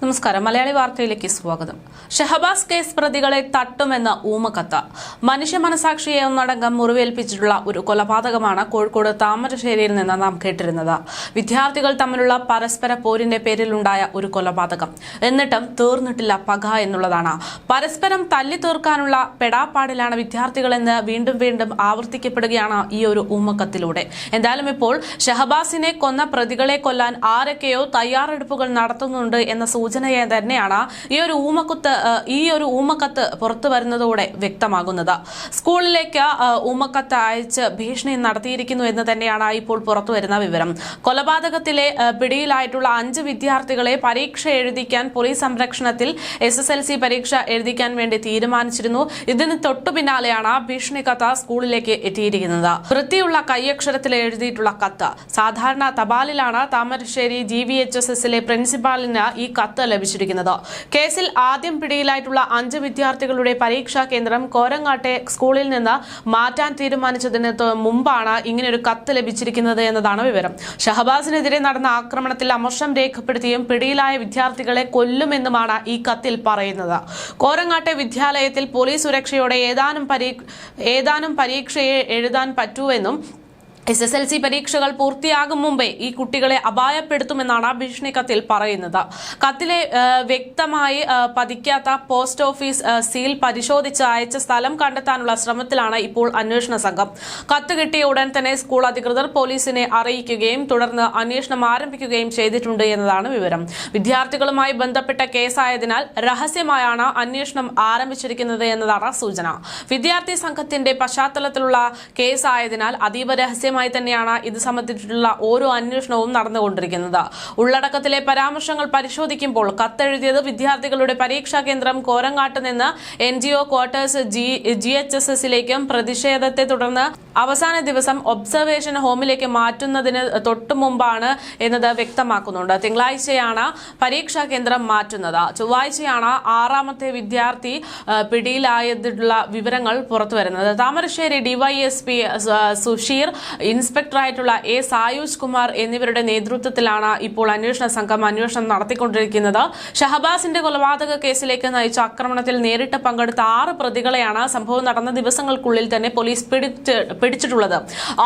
നമസ്കാരം. മലയാളി വാർത്തയിലേക്ക് സ്വാഗതം. ഷഹബാസ് കേസ് പ്രതികളെ തട്ടുമെന്ന ഊമക്കത്ത്. മനുഷ്യ മനസാക്ഷിയെ ഒന്നടങ്കം മുറിവേൽപ്പിച്ചിട്ടുള്ള ഒരു കൊലപാതകമാണ് കോഴിക്കോട് താമരശ്ശേരിയിൽ നിന്ന് നാം കേട്ടിരുന്നത്. വിദ്യാർത്ഥികൾ തമ്മിലുള്ള പരസ്പര പോരിന്റെ പേരിലുണ്ടായ ഒരു കൊലപാതകം. എന്നിട്ടും തീർന്നിട്ടില്ല പക എന്നുള്ളതാണ്. പരസ്പരം തല്ലി തീർക്കാനുള്ള പെടാപ്പാടിലാണ് വിദ്യാർത്ഥികളെന്ന് വീണ്ടും വീണ്ടും ആവർത്തിക്കപ്പെടുകയാണ് ഈ ഒരു ഊമക്കത്തിലൂടെ. എന്തായാലും ഇപ്പോൾ ഷഹബാസിനെ കൊന്ന പ്രതികളെ കൊല്ലാൻ ആരൊക്കെയോ തയ്യാറെടുപ്പുകൾ നടത്തുന്നുണ്ട് എന്ന സൂചനയെ തന്നെയാണ് ഈ ഒരു ഊമക്കത്ത് പുറത്തു വരുന്നതോടെ വ്യക്തമാകുന്നത്. സ്കൂളിലേക്ക് ഊമക്കത്ത് അയച്ച് ഭീഷണി നടത്തിയിരിക്കുന്നു എന്ന് തന്നെയാണ് ഇപ്പോൾ പുറത്തു വരുന്ന വിവരം. കൊലപാതകത്തിലെ പിടിയിലായിട്ടുള്ള 5 വിദ്യാർത്ഥികളെ പരീക്ഷ എഴുതിക്കാൻ പോലീസ് സംരക്ഷണത്തിൽ SSLC പരീക്ഷ എഴുതിക്കാൻ വേണ്ടി തീരുമാനിച്ചിരുന്നു. ഇതിന് തൊട്ടു പിന്നാലെയാണ് ഭീഷണി കത്ത് സ്കൂളിലേക്ക് എത്തിയിരിക്കുന്നത്. വൃത്തിയുള്ള കൈയക്ഷരത്തിൽ എഴുതിയിട്ടുള്ള കത്ത്. സാധാരണ തപാലിലാണ് താമരശ്ശേരി GVHSSലെ പ്രിൻസിപ്പാളിന് ഈ കത്ത് ലഭിച്ചിരിക്കുന്നത്. കേസിൽ ആദ്യം പിടിയിലായിട്ടുള്ള 5 വിദ്യാർത്ഥികളുടെ പരീക്ഷാ കേന്ദ്രം കോരങ്ങാട്ടെ സ്കൂളിൽ നിന്ന് മാറ്റാൻ തീരുമാനിച്ചതിന് മുമ്പാണ് ഇങ്ങനെയൊരു കത്ത് ലഭിച്ചിരിക്കുന്നത് എന്നതാണ് വിവരം. ഷഹബാസിനെതിരെ നടന്ന ആക്രമണത്തിൽ അമർഷം രേഖപ്പെടുത്തിയും പിടിയിലായ വിദ്യാർത്ഥികളെ കൊല്ലുമെന്നുമാണ് ഈ കത്തിൽ പറയുന്നത്. കോരങ്ങാട്ടെ വിദ്യാലയത്തിൽ പോലീസ് സുരക്ഷയോടെ ഏതാനും പരീക്ഷയെ എഴുതാൻ പറ്റൂവെന്നും SSLC പരീക്ഷകൾ പൂർത്തിയാകും മുമ്പേ ഈ കുട്ടികളെ അപായപ്പെടുത്തുമെന്നാണ് ഭീഷണി കത്തിൽ പറയുന്നത്. കത്തിലെ വ്യക്തമായി പതിക്കാത്ത പോസ്റ്റ് ഓഫീസ് സീൽ പരിശോധിച്ച് അയച്ച സ്ഥലം കണ്ടെത്താനുള്ള ശ്രമത്തിലാണ് ഇപ്പോൾ അന്വേഷണ സംഘം. കത്ത് കിട്ടിയ ഉടൻ തന്നെ സ്കൂൾ അധികൃതർ പോലീസിനെ അറിയിക്കുകയും തുടർന്ന് അന്വേഷണം ആരംഭിക്കുകയും ചെയ്തിട്ടുണ്ട് എന്നതാണ് വിവരം. വിദ്യാർത്ഥികളുമായി ബന്ധപ്പെട്ട കേസായതിനാൽ രഹസ്യമായാണ് അന്വേഷണം ആരംഭിച്ചിരിക്കുന്നത് എന്നതാണ് സൂചന. വിദ്യാർത്ഥി സംഘത്തിന്റെ പശ്ചാത്തലത്തിലുള്ള കേസായതിനാൽ അതീവ രഹസ്യം തന്നെയാണ് ഇത് സംബന്ധിച്ചിട്ടുള്ള ഓരോ അന്വേഷണവും നടന്നുകൊണ്ടിരിക്കുന്നത്. ഉള്ളടക്കത്തിലെ പരാമർശങ്ങൾ പരിശോധിക്കുമ്പോൾ കത്തെഴുതിയത് വിദ്യാർത്ഥികളുടെ പരീക്ഷാ കേന്ദ്രം കോരങ്ങാട്ട് നിന്ന് NGO ക്വാർട്ടേഴ്സ് GHSSലേക്കും പ്രതിഷേധത്തെ തുടർന്ന് അവസാന ദിവസം ഒബ്സർവേഷൻ ഹോമിലേക്ക് മാറ്റുന്നതിന് തൊട്ടു മുമ്പാണ് എന്നത് വ്യക്തമാക്കുന്നുണ്ട്. തിങ്കളാഴ്ചയാണ് പരീക്ഷാ കേന്ദ്രം മാറ്റുന്നത്. ചൊവ്വാഴ്ചയാണ് 6ാമത്തെ വിദ്യാർത്ഥി പിടിയിലായതിലുള്ള വിവരങ്ങൾ പുറത്തുവരുന്നത്. താമരശ്ശേരി DYSP സുഷീർ, ഇൻസ്പെക്ടറായിട്ടുള്ള A സായൂജ് കുമാർ എന്നിവരുടെ നേതൃത്വത്തിലാണ് ഇപ്പോൾ അന്വേഷണ സംഘം അന്വേഷണം നടത്തിക്കൊണ്ടിരിക്കുന്നത്. ഷഹബാസിന്റെ കൊലപാതക കേസിലേക്ക് നയിച്ച ആക്രമണത്തിൽ നേരിട്ട് പങ്കെടുത്ത 6 പ്രതികളെയാണ് സംഭവം നടന്ന ദിവസങ്ങൾക്കുള്ളിൽ തന്നെ പോലീസ് പിടിച്ചിട്ടുള്ളത്.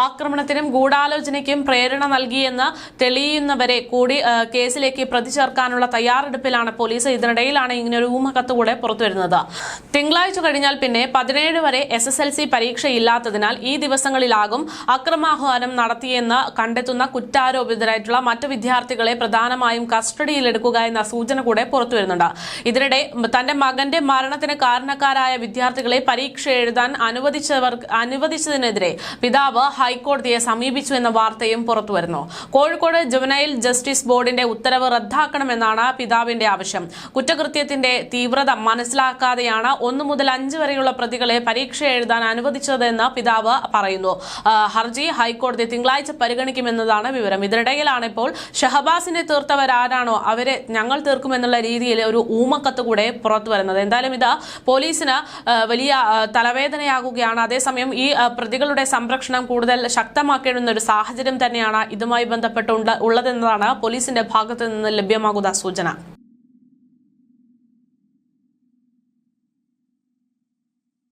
ആക്രമണത്തിനും ഗൂഢാലോചനയ്ക്കും പ്രേരണ നൽകിയെന്ന് തെളിയുന്നവരെ കൂടി കേസിലേക്ക് പ്രതി ചേർക്കാനുള്ള തയ്യാറെടുപ്പിലാണ് പോലീസ്. ഇതിനിടയിലാണ് ഇങ്ങനെയൊരു ഊമക്കത്ത് കൂടെ പുറത്തുവരുന്നത്. തിങ്കളാഴ്ച കഴിഞ്ഞാൽ പിന്നെ 17 വരെ SSLC പരീക്ഷയില്ലാത്തതിനാൽ ഈ ദിവസങ്ങളിലാകും അക്രമാഹ്വാനം നടത്തിയെന്ന് കണ്ടെത്തുന്ന കുറ്റാരോപിതരായിട്ടുള്ള മറ്റു വിദ്യാർത്ഥികളെ പ്രധാനമായും കസ്റ്റഡിയിലെടുക്കുക എന്ന സൂചന കൂടെ പുറത്തുവരുന്നുണ്ട്. ഇതിനിടെ തന്റെ മകന്റെ മരണത്തിന് കാരണക്കാരായ വിദ്യാർത്ഥികളെ പരീക്ഷ എഴുതാൻ അനുവദിച്ചതിനെതിരെ പിതാവ് ഹൈക്കോടതിയെ സമീപിച്ചു എന്ന വാർത്തയും പുറത്തുവരുന്നു. കോഴിക്കോട് ജുവനൈൽ ജസ്റ്റിസ് ബോർഡിന്റെ ഉത്തരവ് റദ്ദാക്കണമെന്നാണ് പിതാവിന്റെ ആവശ്യം. കുറ്റകൃത്യത്തിന്റെ തീവ്രത മനസ്സിലാക്കാതെയാണ് 1 മുതൽ 5 വരെയുള്ള പ്രതികളെ പരീക്ഷ എഴുതാൻ അനുവദിച്ചതെന്ന് പിതാവ് പറയുന്നു. ഹർജി ഹൈക്കോടതി തിങ്കളാഴ്ച പരിഗണിക്കുമെന്നതാണ് വിവരം. ഇതിനിടയിലാണ് ഇപ്പോൾ ഷഹബാസിനെ തീർത്തവരാരാണോ അവരെ ഞങ്ങൾ തീർക്കുമെന്നുള്ള രീതിയിൽ ഒരു ഊമക്കത്ത് കൂടെ പുറത്തു വരുന്നത്. എന്തായാലും ഇത് പോലീസിന് വലിയ തലവേദനയാകുകയാണ്. അതേസമയം ഈ പ്രതികളുടെ സംരക്ഷണം കൂടുതൽ ശക്തമാക്കേണ്ടുന്ന ഒരു സാഹചര്യം തന്നെയാണ് ഇതുമായി ബന്ധപ്പെട്ട് ഉള്ളതെന്നതാണ് പോലീസിന്റെ ഭാഗത്തു നിന്ന് ലഭ്യമാകുന്ന സൂചന.